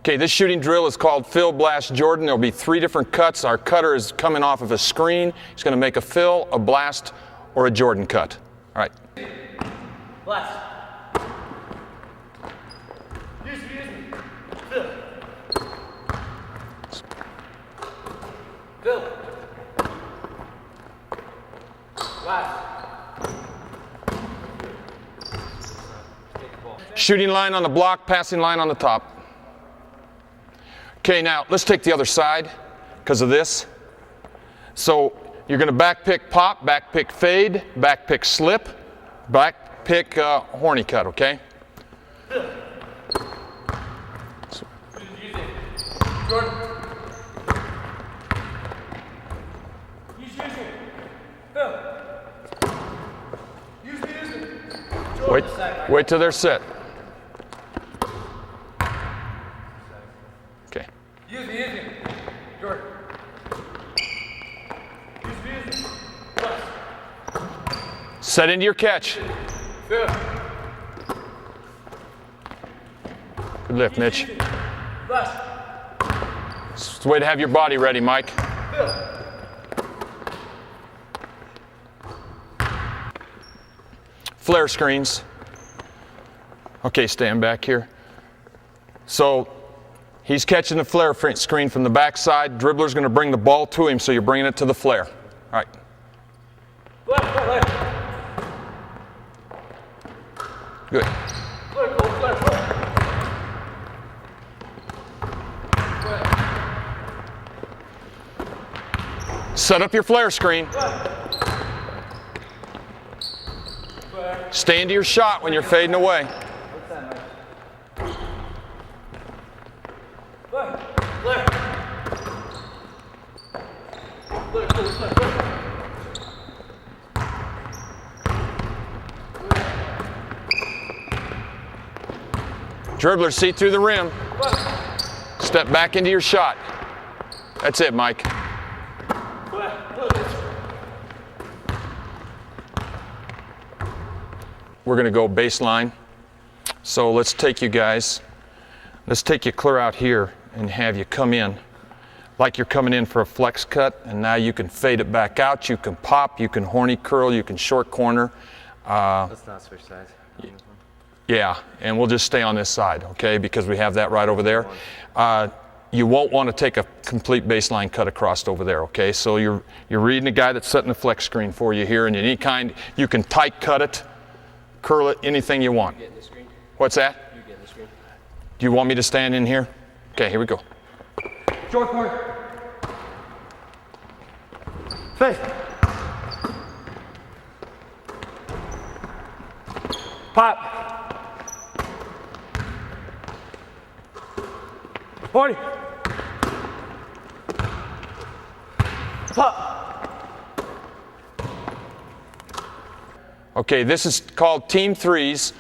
Okay, this shooting drill is called Fill, Blast, Jordan. There'll be 3 different cuts. Our cutter is coming off of a screen. He's going to make a fill, a blast, or a Jordan cut. All right. Blast. Use me. Fill. Fill. Blast. Shooting line on the block, passing line on the top. Okay, now let's take the other side because of this. So you're going to back pick pop, back pick fade, back pick slip, back pick horny cut, okay? Jordan. Wait till they're set. Okay. Use me. Jordan. Use me. Blast. Set into your catch. Fill. Good lift, Mitch. Blast. It's the way to have your body ready, Mike. Fill. Flare screens. Okay, stand back here. So he's catching the flare screen from the backside. Dribbler's going to bring the ball to him, so you're bringing it to the flare. All right. Left. Good. Flare. Set up your flare screen. Stay into your shot when you're fading away. Dribbler, see through the rim. Step back into your shot. That's it, Mike. We're going to go baseline. So let's take you guys. Let's take you clear out here and have you come in like you're coming in for a flex cut, and now you can fade it back out, you can pop, you can horny curl, you can short corner. Let's not switch sides. Yeah, and we'll just stay on this side, okay, because we have that right over there. You won't want to take a complete baseline cut across over there, okay? So you're reading the guy that's setting the flex screen for you here, and any kind, you can tight cut it, curl it, anything you want. You getting the screen? What's that? You getting the screen? Do you want me to stand in here? Okay, here we go. Short corner. Face. Pop. 40. Pop. Okay, this is called team threes.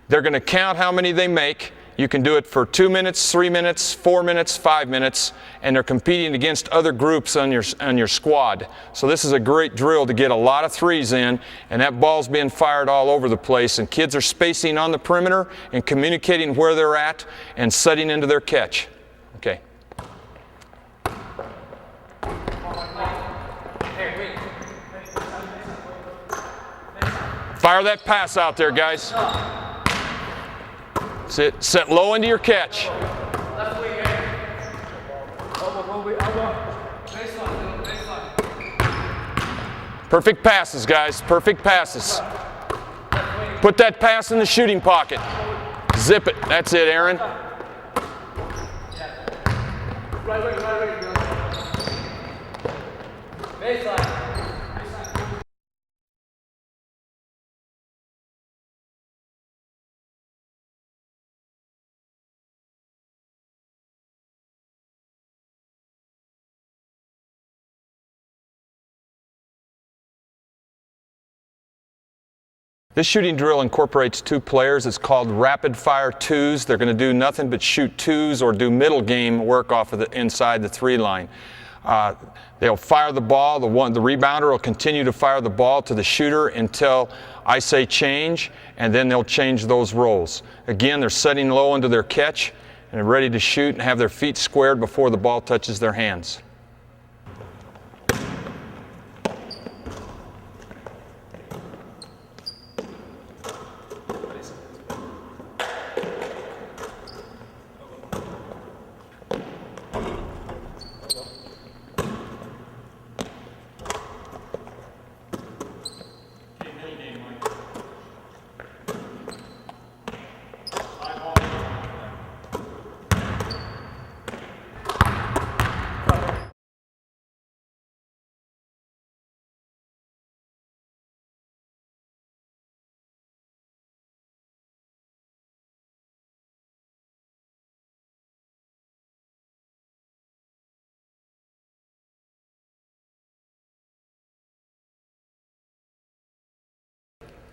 They're going to count how many they make. You can do it for 2 minutes, 3 minutes, 4 minutes, 5 minutes, and they're competing against other groups on your squad. So this is a great drill to get a lot of threes in, and that ball's being fired all over the place, and kids are spacing on the perimeter and communicating where they're at and setting into their catch. Okay. Fire that pass out there, guys. Set low into your catch. Perfect passes, guys. Perfect passes. Put that pass in the shooting pocket. Zip it. That's it, Aaron. Baseline. This shooting drill incorporates 2 players. It's called rapid fire twos. They're going to do nothing but shoot twos or do middle game work off of the inside the 3 line. They'll fire the ball. The rebounder will continue to fire the ball to the shooter until I say change, and then they'll change those roles. Again, they're setting low into their catch, and are ready to shoot and have their feet squared before the ball touches their hands.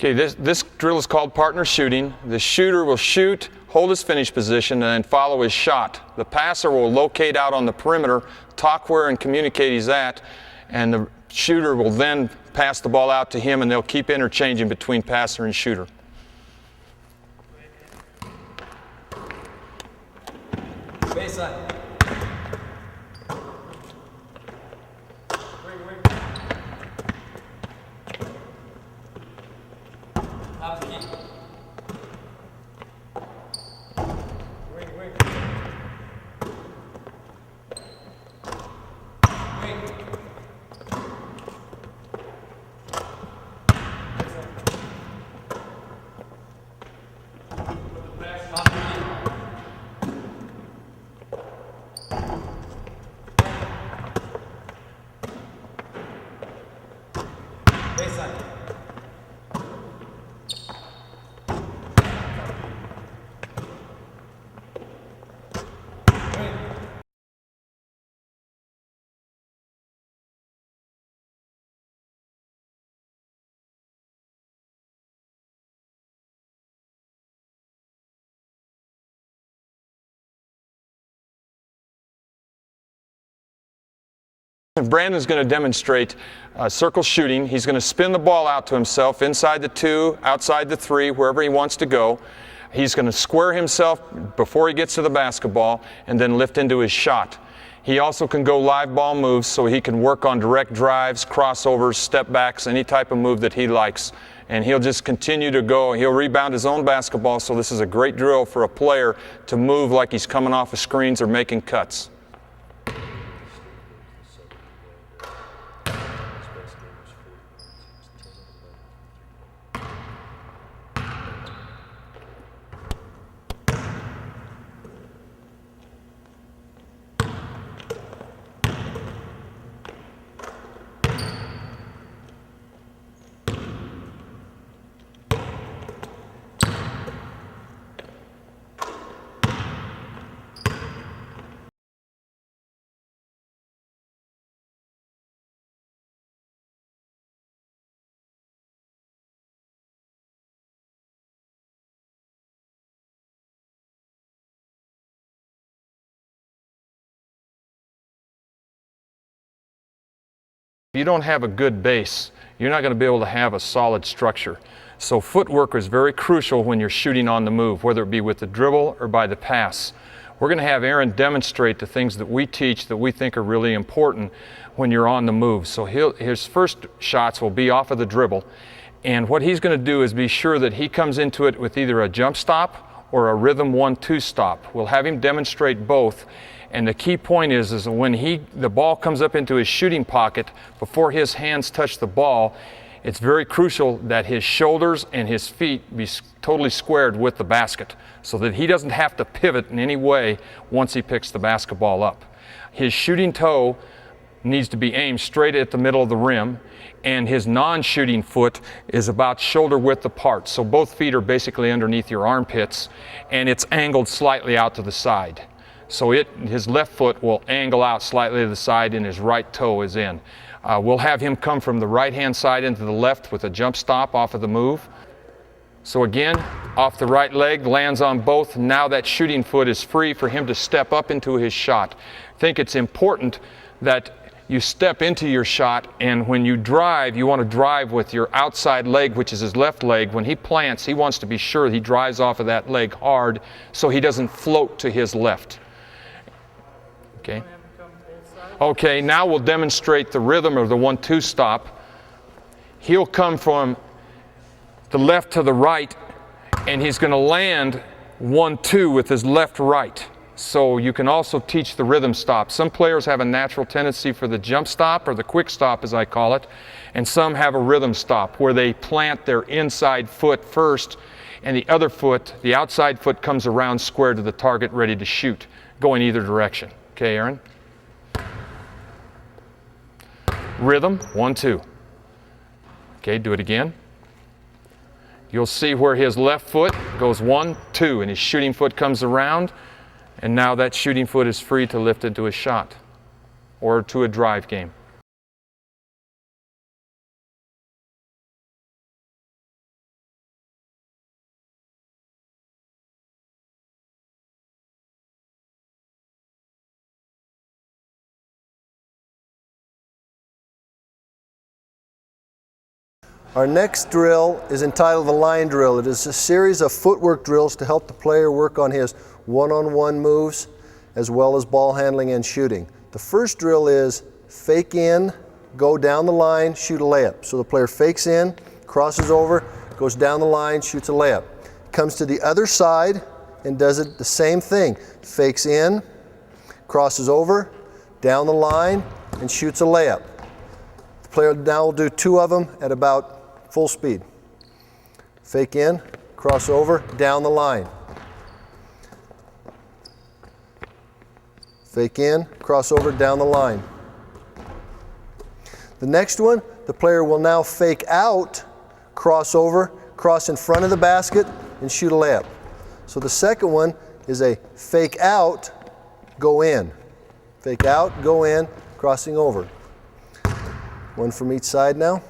Okay, this drill is called partner shooting. The shooter will shoot, hold his finish position, and then follow his shot. The passer will locate out on the perimeter, talk where and communicate he's at, and the shooter will then pass the ball out to him, and they'll keep interchanging between passer and shooter. Baseline. Brandon's going to demonstrate circle shooting. He's going to spin the ball out to himself inside the 2, outside the 3, wherever he wants to go. He's going to square himself before he gets to the basketball and then lift into his shot. He also can go live ball moves, so he can work on direct drives, crossovers, step backs, any type of move that he likes. And he'll just continue to go. He'll rebound his own basketball, so this is a great drill for a player to move like he's coming off of screens or making cuts. If you don't have a good base, you're not going to be able to have a solid structure. So footwork is very crucial when you're shooting on the move, whether it be with the dribble or by the pass. We're going to have Aaron demonstrate the things that we teach that we think are really important when you're on the move. So his first shots will be off of the dribble, and what he's going to do is be sure that he comes into it with either a jump stop or a rhythm 1-2 stop. We'll have him demonstrate both. And the key point is when the ball comes up into his shooting pocket, before his hands touch the ball, it's very crucial that his shoulders and his feet be totally squared with the basket so that he doesn't have to pivot in any way once he picks the basketball up. His shooting toe needs to be aimed straight at the middle of the rim, and his non-shooting foot is about shoulder width apart. So both feet are basically underneath your armpits, and it's angled slightly out to the side. So his left foot will angle out slightly to the side and his right toe is in. We'll have him come from the right-hand side into the left with a jump stop off of the move. So again, off the right leg, lands on both. Now that shooting foot is free for him to step up into his shot. I think it's important that you step into your shot, and when you drive, you want to drive with your outside leg, which is his left leg. When he plants, he wants to be sure he drives off of that leg hard so he doesn't float to his left. Okay. Okay, now we'll demonstrate the rhythm of the 1-2 stop. He'll come from the left to the right, and he's going to land 1-2 with his left-right. So you can also teach the rhythm stop. Some players have a natural tendency for the jump stop, or the quick stop as I call it, and some have a rhythm stop where they plant their inside foot first, and the other foot, the outside foot, comes around square to the target ready to shoot, going either direction. Okay, Aaron? Rhythm, 1-2. Okay, do it again. You'll see where his left foot goes 1-2, and his shooting foot comes around, and now that shooting foot is free to lift into a shot or to a drive game. Our next drill is entitled the line drill. It is a series of footwork drills to help the player work on his one-on-one moves as well as ball handling and shooting. The first drill is fake in, go down the line, shoot a layup. So the player fakes in, crosses over, goes down the line, shoots a layup. Comes to the other side and does it the same thing. Fakes in, crosses over, down the line, and shoots a layup. The player now will do 2 of them at about full speed. Fake in, cross over, down the line. Fake in, cross over, down the line. The next one, the player will now fake out, cross over, cross in front of the basket, and shoot a layup. So the second one is a fake out, go in. Fake out, go in, crossing over. One from each side now.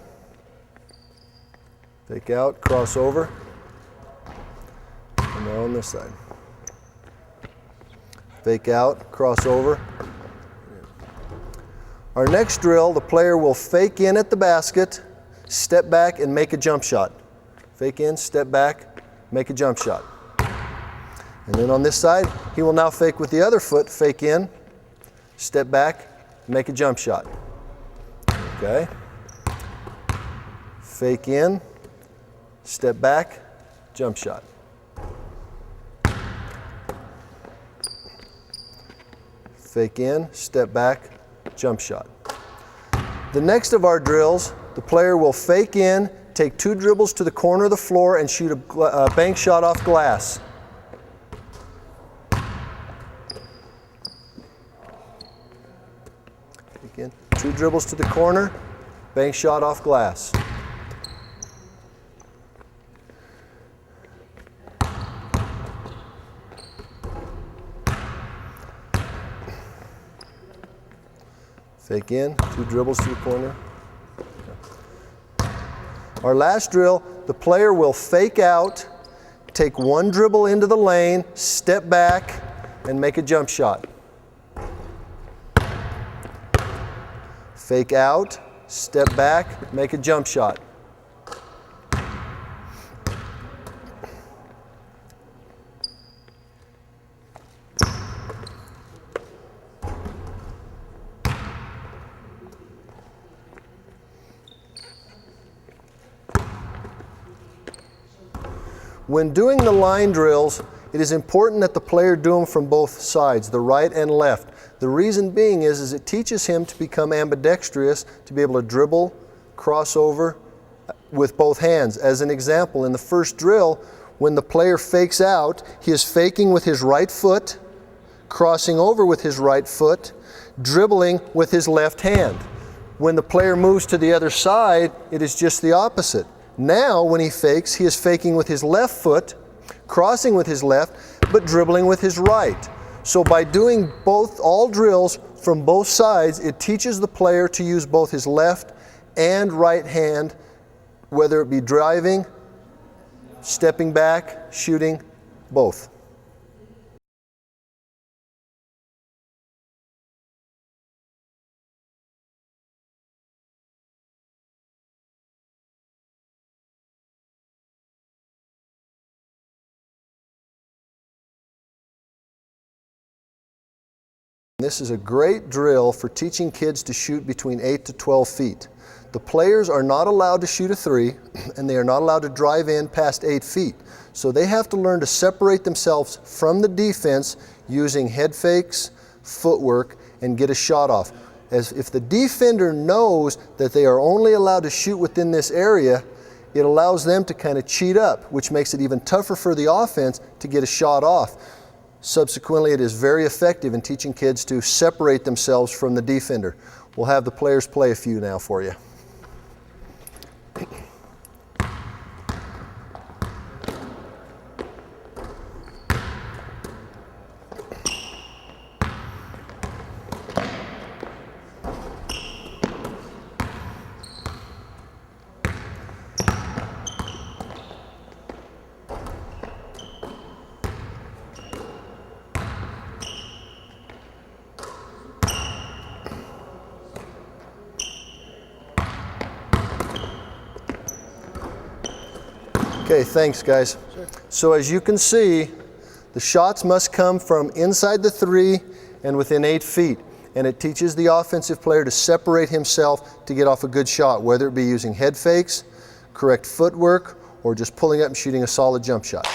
Fake out, cross over. And now on this side. Fake out, cross over. Our next drill, the player will fake in at the basket, step back, and make a jump shot. Fake in, step back, make a jump shot. And then on this side, he will now fake with the other foot, fake in, step back, make a jump shot. Okay. Fake in, step back, jump shot. Fake in, step back, jump shot. The next of our drills, the player will fake in, take 2 dribbles to the corner of the floor, and shoot a bank shot off glass. Fake in, 2 dribbles to the corner, bank shot off glass. Fake in, 2 dribbles to the corner. Our last drill, the player will fake out, take 1 dribble into the lane, step back, and make a jump shot. Fake out, step back, make a jump shot. When doing the line drills, it is important that the player do them from both sides, the right and left. The reason being is it teaches him to become ambidextrous, to be able to dribble, cross over with both hands. As an example, in the first drill, when the player fakes out, he is faking with his right foot, crossing over with his right foot, dribbling with his left hand. When the player moves to the other side, it is just the opposite. Now, when he fakes, he is faking with his left foot, crossing with his left, but dribbling with his right. So by doing all drills from both sides, it teaches the player to use both his left and right hand, whether it be driving, stepping back, shooting, both. This is a great drill for teaching kids to shoot between 8 to 12 feet. The players are not allowed to shoot a 3, and they are not allowed to drive in past 8 feet. So they have to learn to separate themselves from the defense using head fakes, footwork, and get a shot off. As if the defender knows that they are only allowed to shoot within this area, it allows them to kind of cheat up, which makes it even tougher for the offense to get a shot off. Subsequently, it is very effective in teaching kids to separate themselves from the defender. We'll have the players play a few now for you. Okay, thanks guys. Sure. So as you can see, the shots must come from inside the 3 and within 8 feet. And it teaches the offensive player to separate himself to get off a good shot, whether it be using head fakes, correct footwork, or just pulling up and shooting a solid jump shot.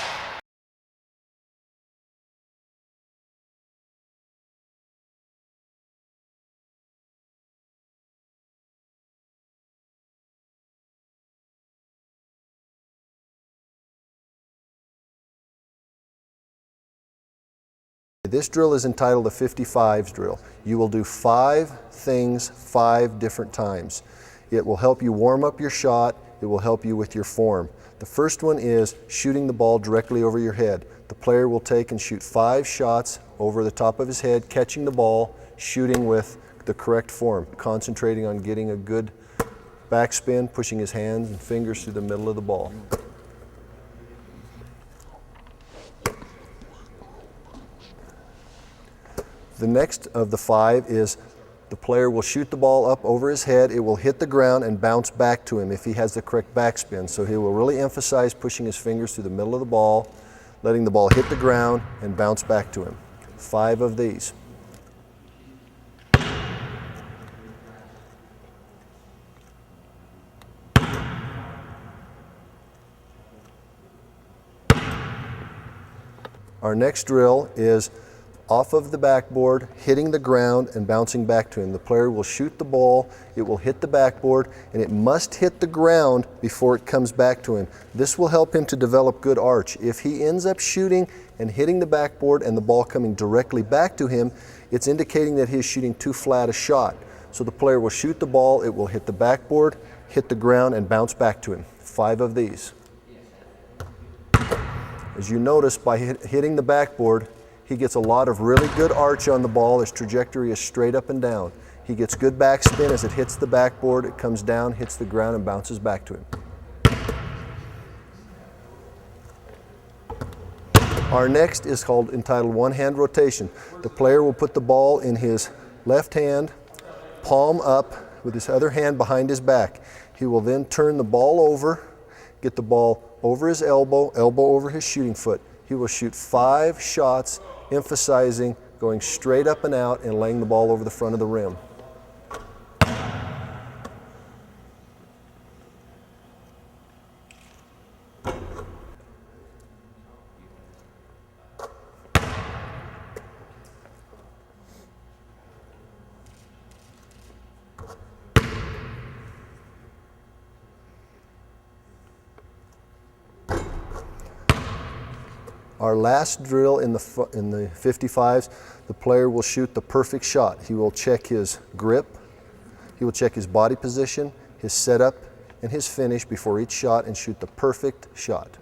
This drill is entitled a 55s drill. You will do 5 things 5 different times. It will help you warm up your shot. It will help you with your form. The first one is shooting the ball directly over your head. The player will take and shoot 5 shots over the top of his head, catching the ball, shooting with the correct form, concentrating on getting a good backspin, pushing his hands and fingers through the middle of the ball. The next of the 5 is the player will shoot the ball up over his head. It will hit the ground and bounce back to him if he has the correct backspin. So he will really emphasize pushing his fingers through the middle of the ball, letting the ball hit the ground and bounce back to him. 5 of these. Our next drill is off of the backboard, hitting the ground and bouncing back to him. The player will shoot the ball, it will hit the backboard, and it must hit the ground before it comes back to him. This will help him to develop good arch. If he ends up shooting and hitting the backboard and the ball coming directly back to him, it's indicating that he's shooting too flat a shot. So the player will shoot the ball, it will hit the backboard, hit the ground, and bounce back to him. 5 of these. As you notice, by hitting the backboard, he gets a lot of really good arch on the ball. His trajectory is straight up and down. He gets good backspin as it hits the backboard, it comes down, hits the ground, and bounces back to him. Our next is entitled one-hand rotation. The player will put the ball in his left hand, palm up, with his other hand behind his back. He will then turn the ball over, get the ball over his elbow, elbow over his shooting foot. He will shoot 5 shots, emphasizing going straight up and out and laying the ball over the front of the rim. Our last drill in the 55s, the player will shoot the perfect shot. He will check his grip, he will check his body position, his setup, and his finish before each shot and shoot the perfect shot.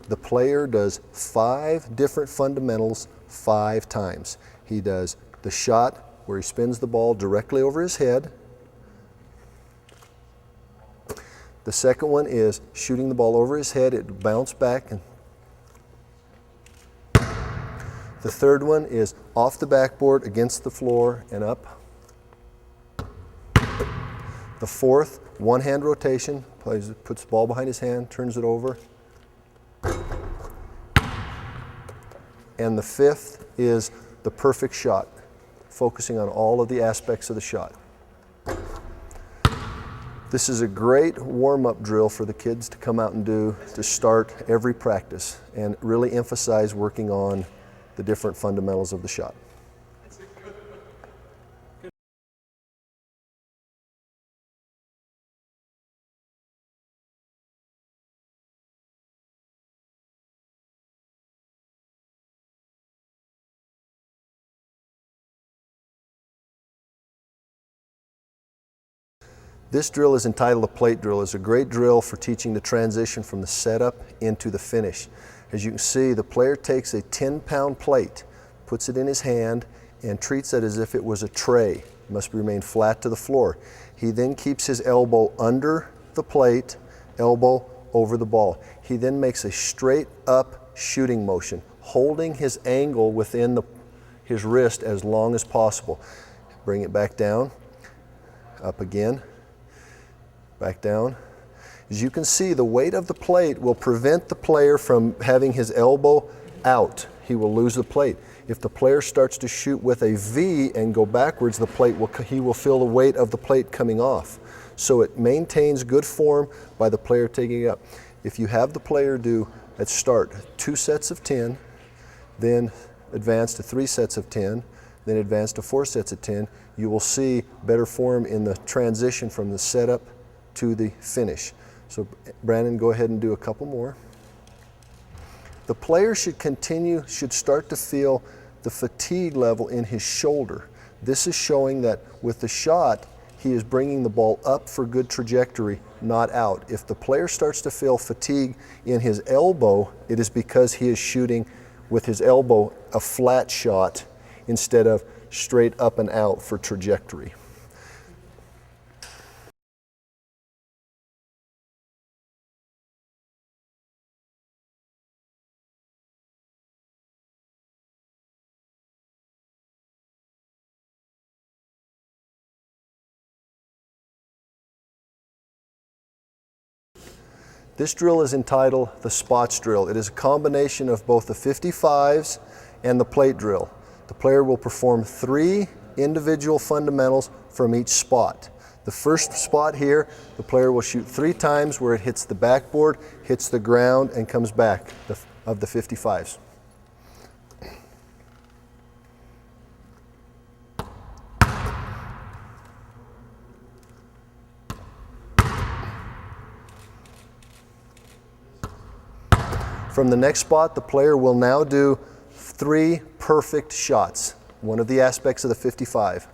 The player does 5 different fundamentals 5 times. He does the shot where he spins the ball directly over his head, The second one is shooting the ball over his head, it bounce back. And the third one is off the backboard, against the floor, and up. The fourth, one-hand rotation, puts the ball behind his hand, turns it over. And the fifth is the perfect shot, focusing on all of the aspects of the shot. This is a great warm-up drill for the kids to come out and do to start every practice and really emphasize working on the different fundamentals of the shot. This drill is entitled a plate drill. It's a great drill for teaching the transition from the setup into the finish. As you can see, the player takes a 10-pound plate, puts it in his hand, and treats it as if it was a tray. It must remain flat to the floor. He then keeps his elbow under the plate, elbow over the ball. He then makes a straight up shooting motion, holding his angle within his wrist as long as possible. Bring it back down, up again, back down. As you can see, the weight of the plate will prevent the player from having his elbow out. He will lose the plate. If the player starts to shoot with a V and go backwards, he will feel the weight of the plate coming off. So it maintains good form by the player taking it up. If you have the player do, at start, 2 sets of 10, then advance to 3 sets of 10, then advance to 4 sets of 10, you will see better form in the transition from the setup to the finish. So Brandon, go ahead and do a couple more. The player should start to feel the fatigue level in his shoulder. This is showing that with the shot, he is bringing the ball up for good trajectory, not out. If the player starts to feel fatigue in his elbow, it is because he is shooting with his elbow a flat shot instead of straight up and out for trajectory. This drill is entitled the spots drill. It is a combination of both the 55s and the plate drill. The player will perform 3 individual fundamentals from each spot. The first spot here, the player will shoot 3 times where it hits the backboard, hits the ground, and comes back of the 55s. From the next spot, the player will now do 3 perfect shots, one of the aspects of the 55.